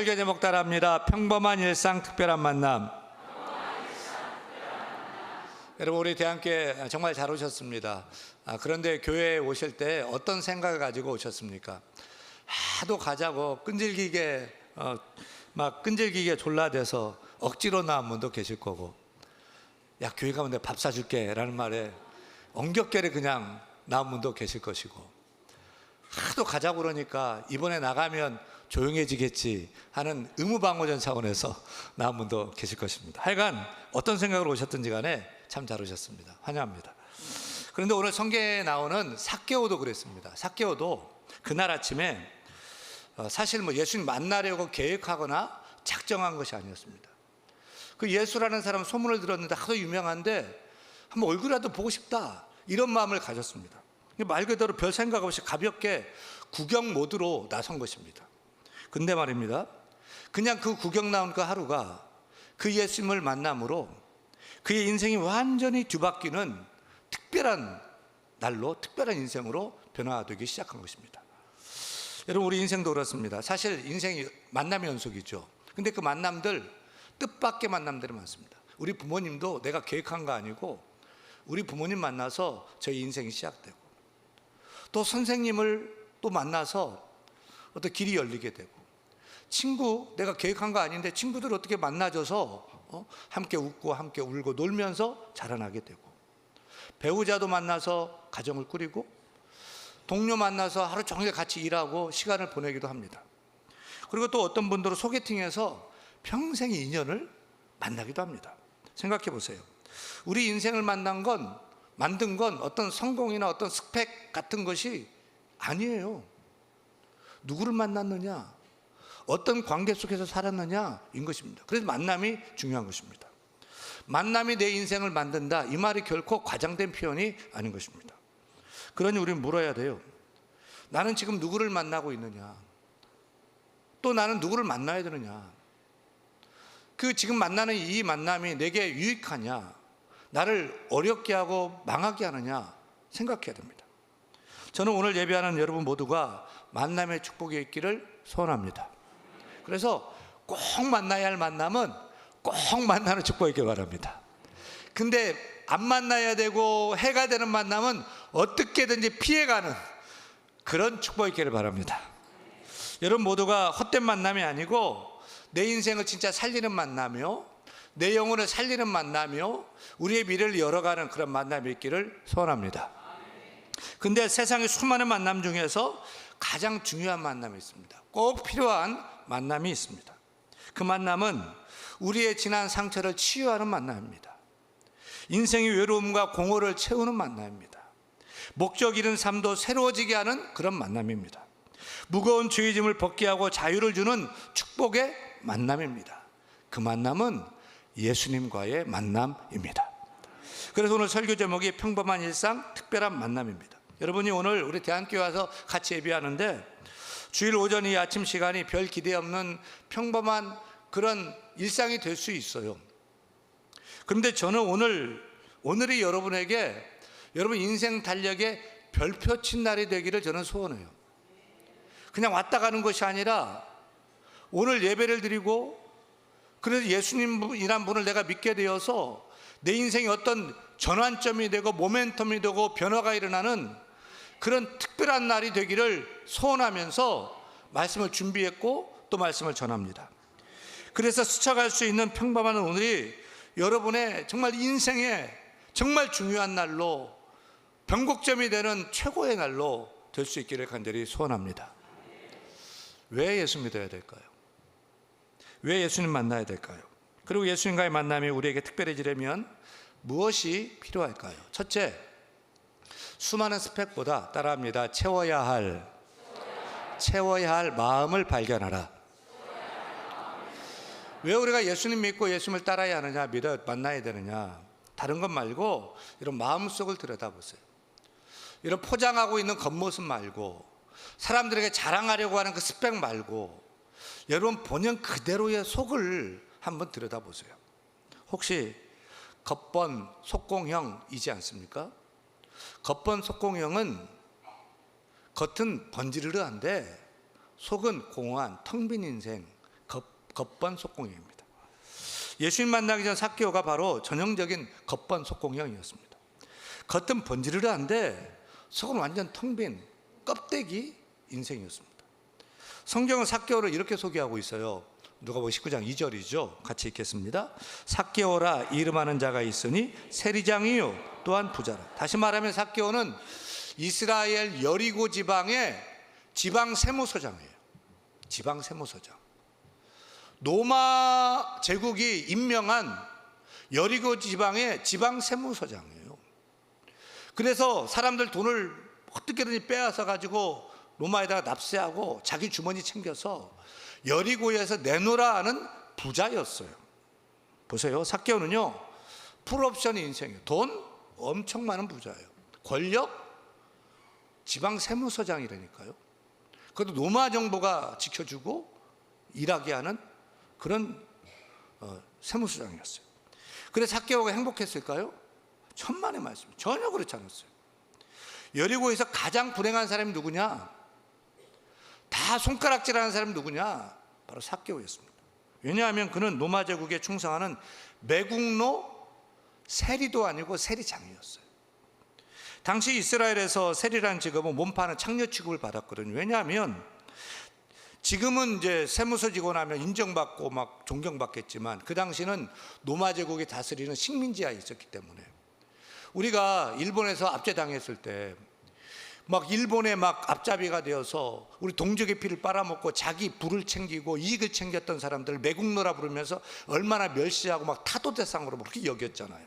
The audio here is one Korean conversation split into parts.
설교 제목 따라합니다. 평범한 일상 특별한 만남. 여러분, 우리 대한교회 정말 잘 오셨습니다. 그런데 교회에 오실 때 어떤 생각을 가지고 오셨습니까? 하도 가자고 끈질기게 졸라대서 억지로 나온 분도 계실 거고, 야, 교회 가면 내가 밥 사줄게 라는 말에 엉겹결에 그냥 나온 분도 계실 것이고, 하도 가자고 그러니까 이번에 나가면 조용해지겠지 하는 의무방어전 차원에서 나온 분도 계실 것입니다. 하여간 어떤 생각으로 오셨든지 간에 참 잘 오셨습니다. 환영합니다. 그런데 오늘 성경에 나오는 삭개오도 그랬습니다. 삭개오도 그날 아침에 사실 예수님 만나려고 계획하거나 작정한 것이 아니었습니다. 그 예수라는 사람 소문을 들었는데 하도 유명한데 한번 얼굴이라도 보고 싶다, 이런 마음을 가졌습니다. 말 그대로 별 생각 없이 가볍게 구경 모드로 나선 것입니다. 근데 말입니다, 그냥 그 구경 나온 그 하루가 그 예수님을 만남으로 그의 인생이 완전히 뒤바뀌는 특별한 날로, 특별한 인생으로 변화되기 시작한 것입니다. 여러분, 우리 인생도 그렇습니다. 사실 인생이 만남의 연속이죠. 근데 그 만남들, 뜻밖의 만남들이 많습니다. 우리 부모님도 내가 계획한 거 아니고 우리 부모님 만나서 저희 인생이 시작되고, 또 선생님을 또 만나서 어떤 길이 열리게 되고, 친구, 내가 계획한 거 아닌데 친구들 어떻게 만나줘서 함께 웃고 함께 울고 놀면서 자라나게 되고, 배우자도 만나서 가정을 꾸리고, 동료 만나서 하루 종일 같이 일하고 시간을 보내기도 합니다. 그리고 또 어떤 분들은 소개팅에서 평생의 인연을 만나기도 합니다. 생각해 보세요. 우리 인생을 만든 건 어떤 성공이나 어떤 스펙 같은 것이 아니에요. 누구를 만났느냐, 어떤 관계 속에서 살았느냐인 것입니다. 그래서 만남이 중요한 것입니다. 만남이 내 인생을 만든다, 이 말이 결코 과장된 표현이 아닌 것입니다. 그러니 우리는 물어야 돼요. 나는 지금 누구를 만나고 있느냐, 또 나는 누구를 만나야 되느냐, 그 지금 만나는 이 만남이 내게 유익하냐, 나를 어렵게 하고 망하게 하느냐 생각해야 됩니다. 저는 오늘 예배하는 여러분 모두가 만남의 축복이 있기를 소원합니다. 그래서 꼭 만나야 할 만남은 꼭 만나는 축복이 있길 바랍니다. 근데 안 만나야 되고 해가 되는 만남은 어떻게든지 피해가는 그런 축복이 있기를 바랍니다. 여러분 모두가 헛된 만남이 아니고 내 인생을 진짜 살리는 만남이요, 내 영혼을 살리는 만남이요, 우리의 미래를 열어가는 그런 만남이 있기를 소원합니다. 근데 세상의 수많은 만남 중에서 가장 중요한 만남이 있습니다. 꼭 필요한 만남이 있습니다. 그 만남은 우리의 지난 상처를 치유하는 만남입니다. 인생의 외로움과 공허를 채우는 만남입니다. 목적 잃은 삶도 새로워지게 하는 그런 만남입니다. 무거운 죄짐을 벗게 하고 자유를 주는 축복의 만남입니다. 그 만남은 예수님과의 만남입니다. 그래서 오늘 설교 제목이 평범한 일상 특별한 만남입니다. 여러분이 오늘 우리 대한교회 와서 같이 예배하는데 주일 오전 이 아침 시간이 별 기대 없는 평범한 그런 일상이 될 수 있어요. 그런데 저는 오늘이 여러분에게 여러분 인생 달력에 별표 친 날이 되기를 저는 소원해요. 그냥 왔다 가는 것이 아니라 오늘 예배를 드리고, 그래서 예수님이란 분을 내가 믿게 되어서 내 인생이 어떤 전환점이 되고 모멘텀이 되고 변화가 일어나는 그런 특별한 날이 되기를 소원하면서 말씀을 준비했고 또 말씀을 전합니다. 그래서 스쳐갈 수 있는 평범한 오늘이 여러분의 정말 인생의 정말 중요한 날로, 변곡점이 되는 최고의 날로 될 수 있기를 간절히 소원합니다. 왜 예수 믿어야 될까요? 왜 예수님 만나야 될까요? 그리고 예수님과의 만남이 우리에게 특별해지려면 무엇이 필요할까요? 첫째, 수많은 스펙보다 따라합니다. 채워야 할 마음을 발견하라. 왜 우리가 예수님 믿고 예수님을 따라야 하느냐, 만나야 되느냐, 다른 것 말고 이런 마음속을 들여다보세요. 이런 포장하고 있는 겉모습 말고, 사람들에게 자랑하려고 하는 그 스펙 말고, 여러분 본연 그대로의 속을 한번 들여다보세요. 혹시 겉번 속공형이지 않습니까? 겉번 속공형은 겉은 번지르르한데 속은 공허한 텅 빈 인생, 겉번속공형입니다. 예수님 만나기 전 삭개오가 바로 전형적인 겉번속공형이었습니다. 겉은 번지르르한데 속은 완전 텅 빈 껍데기 인생이었습니다. 성경은 삭개오를 이렇게 소개하고 있어요. 누가복음 19장 2절이죠. 같이 읽겠습니다. 삭개오라 이름하는 자가 있으니 세리장이요 또한 부자라. 다시 말하면 삭개오는 이스라엘 여리고 지방의 지방 세무서장이에요. 지방 세무서장. 로마 제국이 임명한 여리고 지방의 지방 세무서장이에요. 그래서 사람들 돈을 어떻게든지 빼앗아 가지고 로마에다가 납세하고 자기 주머니 챙겨서 여리고에서 내놓으라 하는 부자였어요. 보세요. 삭개오는요 풀옵션 인생이에요. 돈 엄청 많은 부자예요. 권력 지방 세무서장이라니까요. 그것도 로마 정부가 지켜주고 일하게 하는 그런 세무서장이었어요. 그래서 삭개오가 행복했을까요? 천만의 말씀. 전혀 그렇지 않았어요. 여리고에서 가장 불행한 사람이 누구냐? 다 손가락질하는 사람이 누구냐? 바로 삭개오였습니다. 왜냐하면 그는 로마 제국에 충성하는 매국노 세리도 아니고 세리장이었어요. 당시 이스라엘에서 세리라는 직업은 몸파는 창녀 취급을 받았거든요. 왜냐하면 지금은 이제 세무서 직원 하면 인정받고 막 존경받겠지만 그 당시는 로마 제국이 다스리는 식민지하에 있었기 때문에 우리가 일본에서 압제당했을 때 막 일본의 막 앞잡이가 되어서 우리 동족의 피를 빨아먹고 자기 부를 챙기고 이익을 챙겼던 사람들을 매국노라 부르면서 얼마나 멸시하고 막 타도 대상으로 그렇게 여겼잖아요.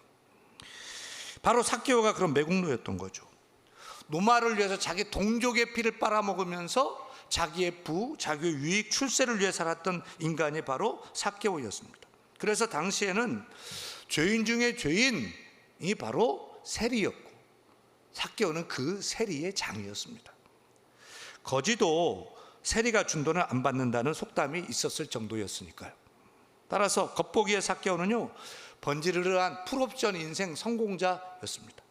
바로 삭개오가 그런 매국노였던 거죠. 로마를 위해서 자기 동족의 피를 빨아먹으면서 자기의 부, 자기의 유익, 출세를 위해 살았던 인간이 바로 삭개오였습니다. 그래서 당시에는 죄인 중에 죄인이 바로 세리였고 삭개오는 그 세리의 장이었습니다. 거지도 세리가 준 돈을 안 받는다는 속담이 있었을 정도였으니까요. 따라서 겉보기에 삭개오는요 번지르르한 풀옵션 인생 성공자였습니다.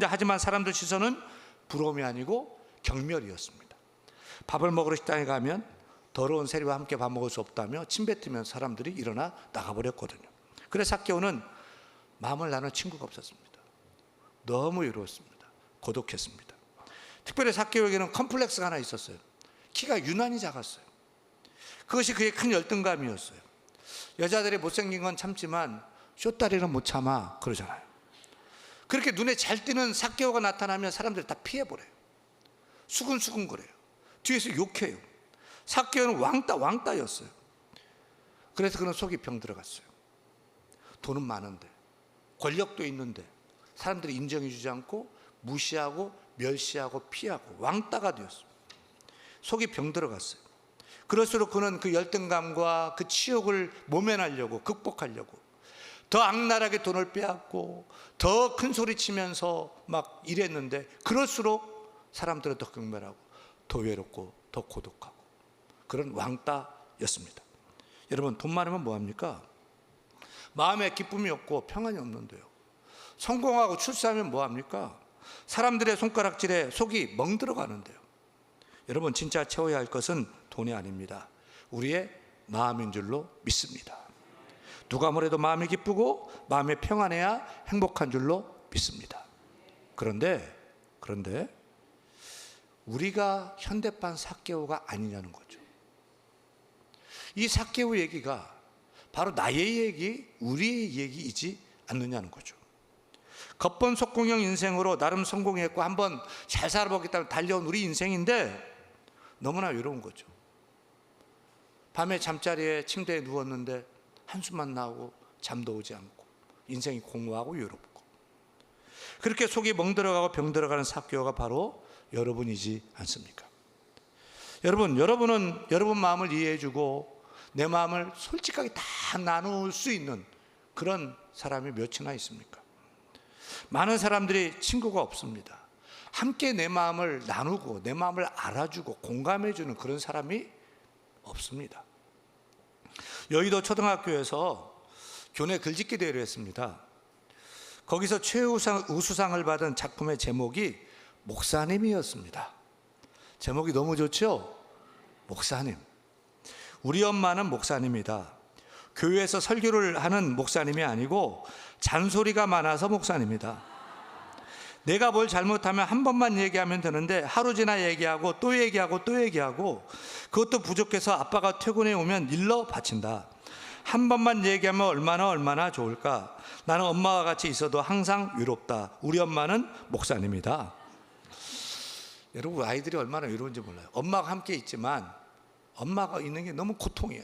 하지만 사람들 시선은 부러움이 아니고 경멸이었습니다. 밥을 먹으러 식당에 가면 더러운 세리와 함께 밥 먹을 수 없다며 침뱉으면 사람들이 일어나 나가버렸거든요. 그래서 삭개오는 마음을 나눌 친구가 없었습니다. 너무 외로웠습니다. 고독했습니다. 특별히 삭개오에게는 컴플렉스가 하나 있었어요. 키가 유난히 작았어요. 그것이 그의 큰 열등감이었어요. 여자들이 못생긴 건 참지만 쇼다리는 못 참아 그러잖아요. 그렇게 눈에 잘 띄는 삭개오가 나타나면 사람들이 다 피해버려요. 수근수근 거려요. 뒤에서 욕해요. 삭개오는 왕따였어요. 그래서 그는 속이 병 들어갔어요. 돈은 많은데 권력도 있는데 사람들이 인정해 주지 않고 무시하고 멸시하고 피하고 왕따가 되었어요. 속이 병 들어갔어요. 그럴수록 그는 그 열등감과 그 치욕을 모면하려고 극복하려고 더 악랄하게 돈을 빼앗고 더 큰 소리 치면서 막 이랬는데 그럴수록 사람들은 더 경멸하고 더 외롭고 더 고독하고 그런 왕따였습니다. 여러분 돈 많으면 뭐합니까? 마음에 기쁨이 없고 평안이 없는데요. 성공하고 출세하면 뭐합니까? 사람들의 손가락질에 속이 멍들어가는데요. 여러분 진짜 채워야 할 것은 돈이 아닙니다. 우리의 마음인 줄로 믿습니다. 누가 뭐래도 마음이 기쁘고 마음이 평안해야 행복한 줄로 믿습니다. 그런데 우리가 현대판 삭개오가 아니냐는 거죠. 이 삭개오 얘기가 바로 나의 얘기, 우리의 얘기이지 않느냐는 거죠. 겉번속공형 인생으로 나름 성공했고 한번 잘 살아보겠다고 달려온 우리 인생인데 너무나 외로운 거죠. 밤에 잠자리에 침대에 누웠는데 한숨만 나오고 잠도 오지 않고 인생이 공허하고 외롭고 그렇게 속이 멍들어가고 병들어가는 삭개오가 바로 여러분이지 않습니까? 여러분은 여러분 마음을 이해해주고 내 마음을 솔직하게 다 나눌 수 있는 그런 사람이 몇이나 있습니까? 많은 사람들이 친구가 없습니다. 함께 내 마음을 나누고 내 마음을 알아주고 공감해주는 그런 사람이 없습니다. 여의도 초등학교에서 교내 글짓기 대회를 했습니다. 거기서 최우수상을 받은 작품의 제목이 목사님이었습니다. 제목이 너무 좋죠? 목사님. 우리 엄마는 목사님이다. 교회에서 설교를 하는 목사님이 아니고 잔소리가 많아서 목사님이다. 내가 뭘 잘못하면 한 번만 얘기하면 되는데 하루 지나 얘기하고 또 얘기하고 또 얘기하고 그것도 부족해서 아빠가 퇴근해 오면 일러 바친다. 한 번만 얘기하면 얼마나 좋을까. 나는 엄마와 같이 있어도 항상 위롭다. 우리 엄마는 목사님이다. 여러분, 아이들이 얼마나 외로운지 몰라요. 엄마가 함께 있지만 엄마가 있는 게 너무 고통이야.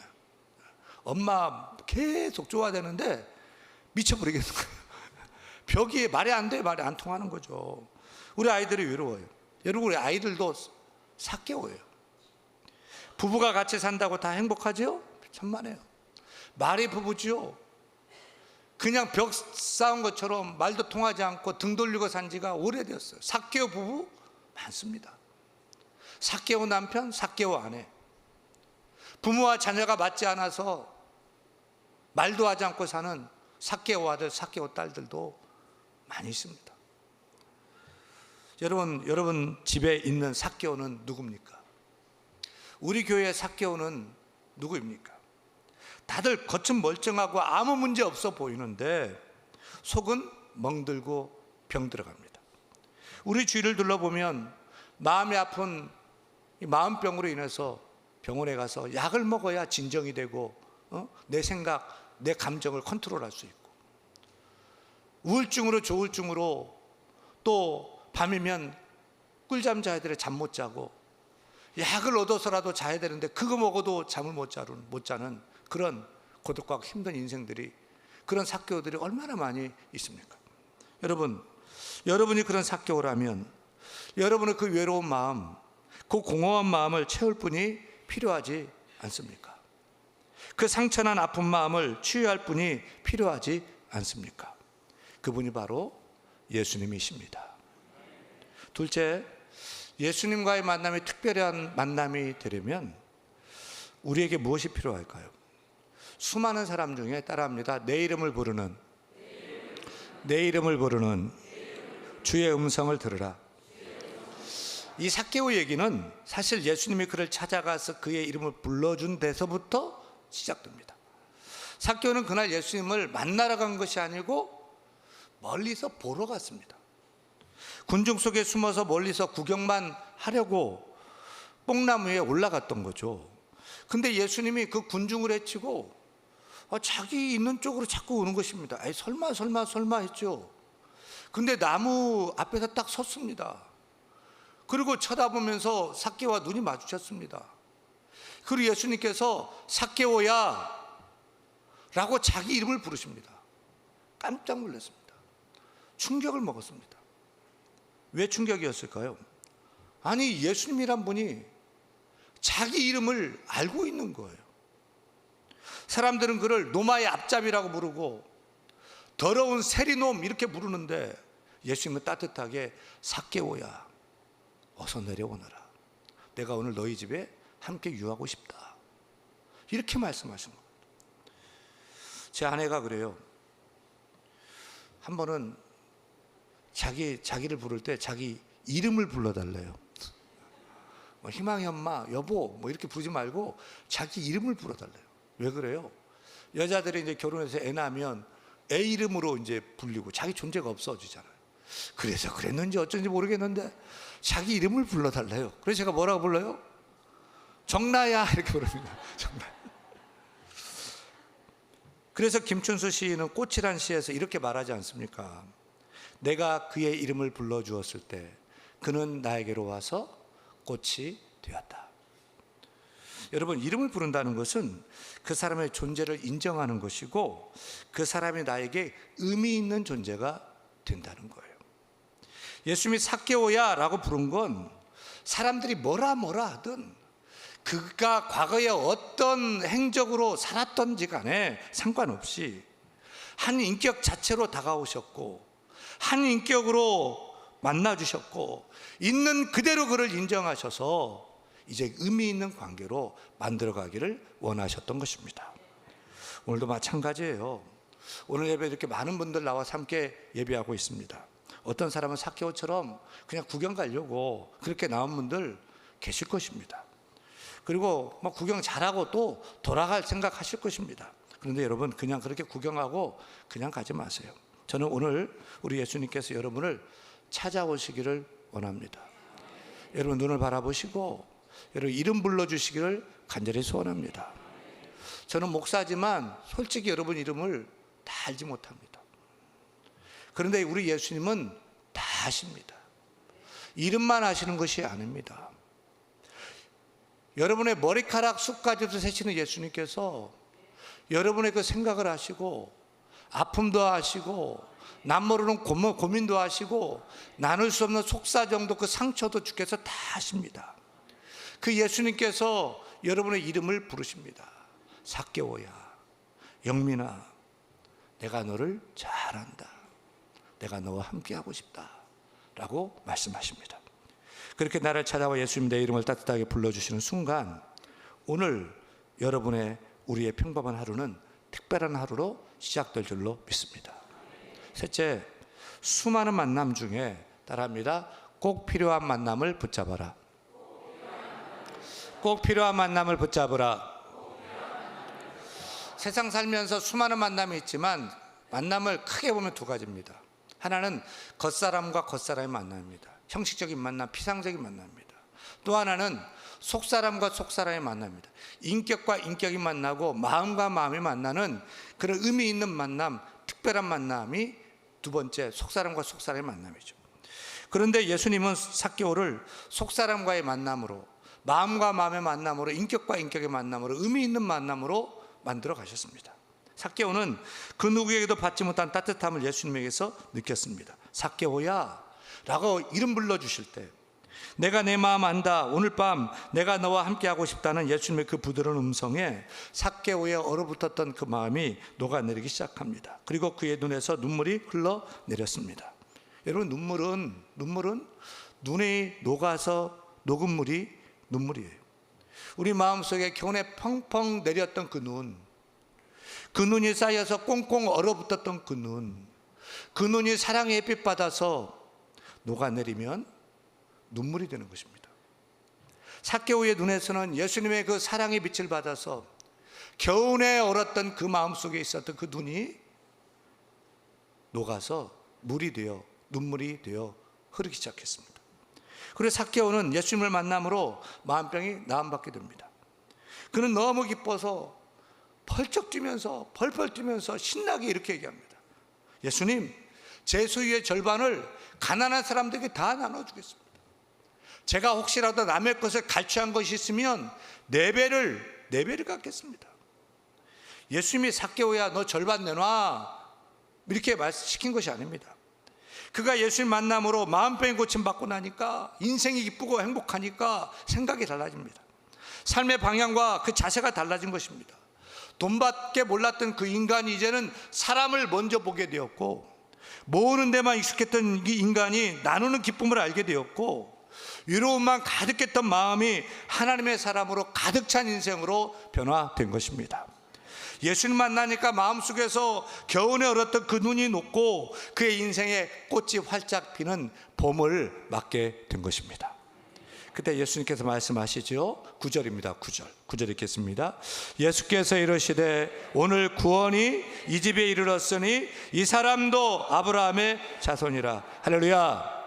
엄마 계속 좋아야 되는데 미쳐버리겠는 거예요. 벽이 말이 안 돼, 말이 안 통하는 거죠. 우리 아이들이 외로워요. 여러분, 우리 아이들도 사개오예요. 부부가 같이 산다고 다 행복하죠? 천만에요. 말이 부부지요. 그냥 벽 쌓은 것처럼 말도 통하지 않고 등 돌리고 산 지가 오래되었어요. 사개오 부부 많습니다. 사개오 남편, 사개오 아내. 부모와 자녀가 맞지 않아서 말도 하지 않고 사는 사개오 아들, 사개오 딸들도 많이 있습니다. 여러분 집에 있는 사개오는 누굽니까? 우리 교회의 사개오는 누구입니까? 다들 겉은 멀쩡하고 아무 문제 없어 보이는데 속은 멍들고 병들어갑니다. 우리 주위를 둘러보면 마음이 아픈 이 마음병으로 인해서 병원에 가서 약을 먹어야 진정이 되고 내 생각, 내 감정을 컨트롤할 수 있고, 우울증으로 조울증으로 또 밤이면 꿀잠 자야 되는데 잠 못 자고, 약을 얻어서라도 자야 되는데 그거 먹어도 잠을 못 자는 그런 고독하고 힘든 인생들이, 그런 사개오들이 얼마나 많이 있습니까? 여러분이 그런 사개오라면 여러분의 그 외로운 마음, 그 공허한 마음을 채울 분이 필요하지 않습니까? 그 상처난 아픈 마음을 치유할 분이 필요하지 않습니까? 그분이 바로 예수님이십니다. 둘째, 예수님과의 만남이 특별한 만남이 되려면 우리에게 무엇이 필요할까요? 수많은 사람 중에 따라합니다. 내 이름을 부르는 주의 음성을 들으라. 이 사개오 얘기는 사실 예수님이 그를 찾아가서 그의 이름을 불러준 데서부터 시작됩니다. 사개오는 그날 예수님을 만나러 간 것이 아니고 멀리서 보러 갔습니다. 군중 속에 숨어서 멀리서 구경만 하려고 뽕나무에 올라갔던 거죠. 근데 예수님이 그 군중을 해치고 자기 있는 쪽으로 자꾸 오는 것입니다. 설마 했죠. 근데 나무 앞에서 딱 섰습니다. 그리고 쳐다보면서 사개오와 눈이 마주쳤습니다. 그리고 예수님께서 사개오야 라고 자기 이름을 부르십니다. 깜짝 놀랐습니다. 충격을 먹었습니다. 왜 충격이었을까요? 아니, 예수님이란 분이 자기 이름을 알고 있는 거예요. 사람들은 그를 노마의 앞잡이라고 부르고 더러운 세리놈 이렇게 부르는데 예수님은 따뜻하게 사개오야, 어서 내려오너라. 내가 오늘 너희 집에 함께 유하고 싶다. 이렇게 말씀하신 겁니다. 제 아내가 그래요. 한 번은 자기를 부를 때 자기 이름을 불러달래요. 희망이 엄마, 여보 이렇게 부르지 말고 자기 이름을 불러달래요. 왜 그래요? 여자들이 이제 결혼해서 애 낳으면 애 이름으로 이제 불리고 자기 존재가 없어지잖아요. 그래서 그랬는지 어쩐지 모르겠는데 자기 이름을 불러달래요. 그래서 제가 뭐라고 불러요? 정나야 이렇게 부릅니다. 정나. 그래서 김춘수 시인은 꽃이란 시에서 이렇게 말하지 않습니까? 내가 그의 이름을 불러주었을 때 그는 나에게로 와서 꽃이 되었다. 여러분, 이름을 부른다는 것은 그 사람의 존재를 인정하는 것이고 그 사람이 나에게 의미 있는 존재가 된다는 거예요. 예수님이 사개오야 라고 부른 건 사람들이 뭐라 하든 그가 과거에 어떤 행적으로 살았던지 간에 상관없이 한 인격 자체로 다가오셨고 한 인격으로 만나주셨고 있는 그대로 그를 인정하셔서 이제 의미 있는 관계로 만들어가기를 원하셨던 것입니다. 오늘도 마찬가지예요. 오늘 예배 이렇게 많은 분들 나와서 함께 예배하고 있습니다. 어떤 사람은 사개오처럼 그냥 구경 가려고 그렇게 나온 분들 계실 것입니다. 그리고 막 구경 잘하고 또 돌아갈 생각하실 것입니다. 그런데 여러분, 그냥 그렇게 구경하고 그냥 가지 마세요. 저는 오늘 우리 예수님께서 여러분을 찾아오시기를 원합니다. 여러분 눈을 바라보시고 여러분 이름 불러주시기를 간절히 소원합니다. 저는 목사지만 솔직히 여러분 이름을 다 알지 못합니다. 그런데 우리 예수님은 다 아십니다. 이름만 아시는 것이 아닙니다. 여러분의 머리카락 숱까지도 세시는 예수님께서 여러분의 그 생각을 하시고 아픔도 아시고 남 모르는 고민도 아시고 나눌 수 없는 속사정도 그 상처도 주께서 다 아십니다. 그 예수님께서 여러분의 이름을 부르십니다. 삭개오야, 영민아, 내가 너를 잘 안다. 내가 너와 함께하고 싶다 라고 말씀하십니다. 그렇게 나를 찾아와 예수님 내 이름을 따뜻하게 불러주시는 순간, 오늘 여러분의 우리의 평범한 하루는 특별한 하루로 시작될 줄로 믿습니다. 셋째, 수많은 만남 중에 따라합니다. 꼭 필요한 만남을 붙잡아라. 꼭 필요한 만남을 붙잡으라. 세상 살면서 수많은 만남이 있지만 만남을 크게 보면 두 가지입니다. 하나는 겉사람과 겉사람의 만남입니다. 형식적인 만남, 피상적인 만남입니다. 또 하나는 속사람과 속사람의 만남입니다. 인격과 인격이 만나고 마음과 마음이 만나는 그런 의미 있는 만남, 특별한 만남이 두 번째 속사람과 속사람의 만남이죠. 그런데 예수님은 삭개오를 속사람과의 만남으로, 마음과 마음의 만남으로, 인격과 인격의 만남으로, 의미 있는 만남으로 만들어 가셨습니다. 삭개오는 그 누구에게도 받지 못한 따뜻함을 예수님에게서 느꼈습니다. 삭개오야 라고 이름 불러주실 때, 내가 내 마음 안다, 오늘 밤 내가 너와 함께하고 싶다는 예수님의 그 부드러운 음성에 삭개오에 얼어붙었던 그 마음이 녹아내리기 시작합니다. 그리고 그의 눈에서 눈물이 흘러내렸습니다. 여러분, 눈물은 눈에 녹아서 녹은 물이 눈물이에요. 우리 마음속에 겨우내 펑펑 내렸던 그 눈이 쌓여서 꽁꽁 얼어붙었던 그 눈이 사랑의 햇빛 받아서 녹아내리면 눈물이 되는 것입니다. 삭개오의 눈에서는 예수님의 그 사랑의 빛을 받아서 겨우내 얼었던 그 마음속에 있었던 그 눈이 녹아서 물이 되어, 눈물이 되어 흐르기 시작했습니다. 그래서 삭개오는 예수님을 만남으로 마음병이 나음받게 됩니다. 그는 너무 기뻐서 펄쩍 뛰면서, 펄펄 뛰면서 신나게 이렇게 얘기합니다. 예수님, 제 소유의 절반을 가난한 사람들에게 다 나눠주겠습니다. 제가 혹시라도 남의 것을 갈취한 것이 있으면 네 배를 갖겠습니다. 예수님이 삭개오야 너 절반 내놔 이렇게 말씀시킨 것이 아닙니다. 그가 예수님 만남으로 마음병이 고침받고 나니까 인생이 기쁘고 행복하니까 생각이 달라집니다. 삶의 방향과 그 자세가 달라진 것입니다. 돈밖에 몰랐던 그 인간이 이제는 사람을 먼저 보게 되었고, 모으는 데만 익숙했던 이 인간이 나누는 기쁨을 알게 되었고, 위로움만 가득했던 마음이 하나님의 사람으로 가득 찬 인생으로 변화된 것입니다. 예수님 만나니까 마음속에서 겨우내 얼었던 그 눈이 녹고 그의 인생에 꽃이 활짝 피는 봄을 맞게 된 것입니다. 그때 예수님께서 말씀하시죠. 9절입니다. 9절 읽겠습니다. 예수께서 이르시되 오늘 구원이 이 집에 이르렀으니 이 사람도 아브라함의 자손이라. 할렐루야.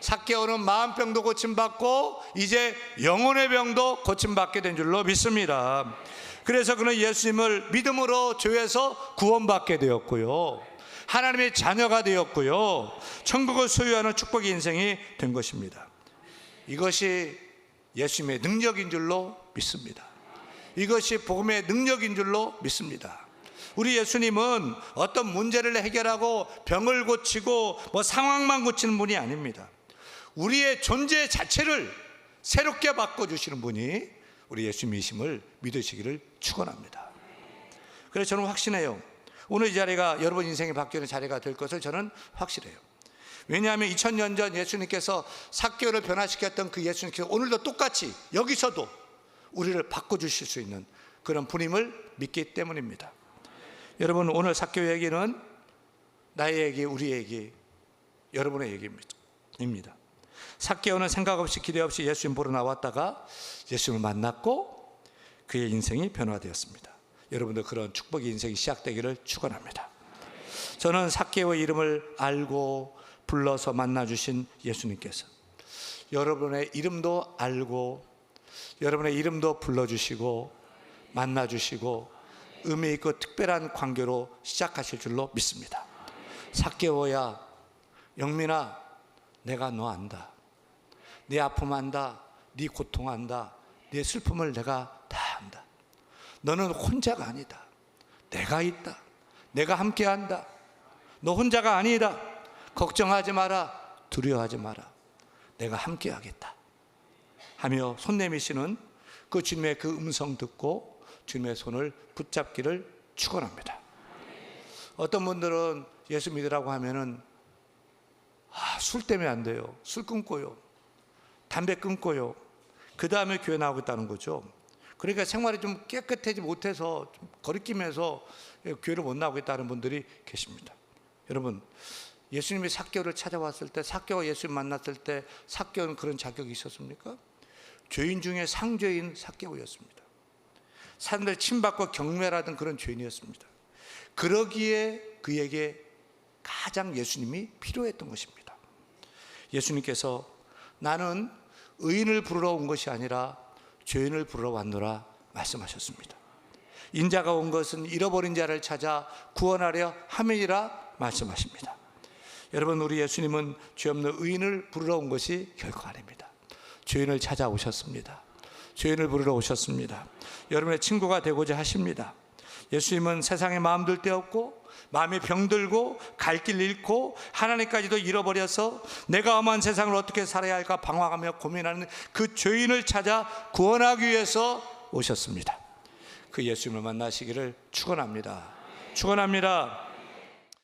삭개오는 마음병도 고침받고 이제 영혼의 병도 고침받게 된 줄로 믿습니다. 그래서 그는 예수님을 믿음으로 죄에서 구원받게 되었고요, 하나님의 자녀가 되었고요, 천국을 소유하는 축복의 인생이 된 것입니다. 이것이 예수님의 능력인 줄로 믿습니다. 이것이 복음의 능력인 줄로 믿습니다. 우리 예수님은 어떤 문제를 해결하고 병을 고치고 상황만 고치는 분이 아닙니다. 우리의 존재 자체를 새롭게 바꿔주시는 분이 우리 예수님이심을 믿으시기를 축원합니다. 그래서 저는 확신해요. 오늘 이 자리가 여러분 인생이 바뀌는 자리가 될 것을 저는 확실해요. 왜냐하면 2000년 전 예수님께서 삭개오를 변화시켰던 그 예수님께서 오늘도 똑같이 여기서도 우리를 바꿔주실 수 있는 그런 분임을 믿기 때문입니다. 여러분, 오늘 삭개오 얘기는 나의 얘기, 우리의 얘기, 여러분의 얘기입니다. 삭개오는 생각 없이 기대 없이 예수님 보러 나왔다가 예수님을 만났고 그의 인생이 변화되었습니다. 여러분도 그런 축복의 인생이 시작되기를 축원합니다. 저는 삭개오의 이름을 알고 불러서 만나주신 예수님께서 여러분의 이름도 알고 여러분의 이름도 불러주시고 만나주시고 의미 있고 특별한 관계로 시작하실 줄로 믿습니다. 삭개오야, 영민아, 내가 너 안다. 네 아픔 안다. 네 고통 안다. 네 슬픔을 내가 다 안다. 너는 혼자가 아니다. 내가 있다. 내가 함께한다. 너 혼자가 아니다. 걱정하지 마라. 두려워하지 마라. 내가 함께하겠다 하며 손 내미시는 그 주님의 그 음성 듣고 주님의 손을 붙잡기를 축원합니다. 어떤 분들은 예수 믿으라고 하면은 술 때문에 안 돼요. 술 끊고요. 담배 끊고요. 그 다음에 교회 나오겠다는 거죠. 그러니까 생활이 좀 깨끗하지 못해서 좀 거리끼면서 교회를 못 나오겠다는 분들이 계십니다. 여러분, 예수님이 삭개오를 찾아왔을 때, 삭개오가 예수님 만났을 때 삭개오는 그런 자격이 있었습니까? 죄인 중에 상죄인 삭개오였습니다. 사람들 침받고 경멸하던 그런 죄인이었습니다. 그러기에 그에게 가장 예수님이 필요했던 것입니다. 예수님께서 나는 의인을 부르러 온 것이 아니라 죄인을 부르러 왔노라 말씀하셨습니다. 인자가 온 것은 잃어버린 자를 찾아 구원하려 함이니라 말씀하십니다. 여러분, 우리 예수님은 죄 없는 의인을 부르러 온 것이 결코 아닙니다. 죄인을 찾아오셨습니다. 죄인을 부르러 오셨습니다. 여러분의 친구가 되고자 하십니다. 예수님은 세상에 마음 들 데 없고 마음이 병들고 갈 길 잃고 하나님까지도 잃어버려서 내가 엄한 세상을 어떻게 살아야 할까 방황하며 고민하는 그 죄인을 찾아 구원하기 위해서 오셨습니다. 그 예수님을 만나시기를 축원합니다. 축원합니다.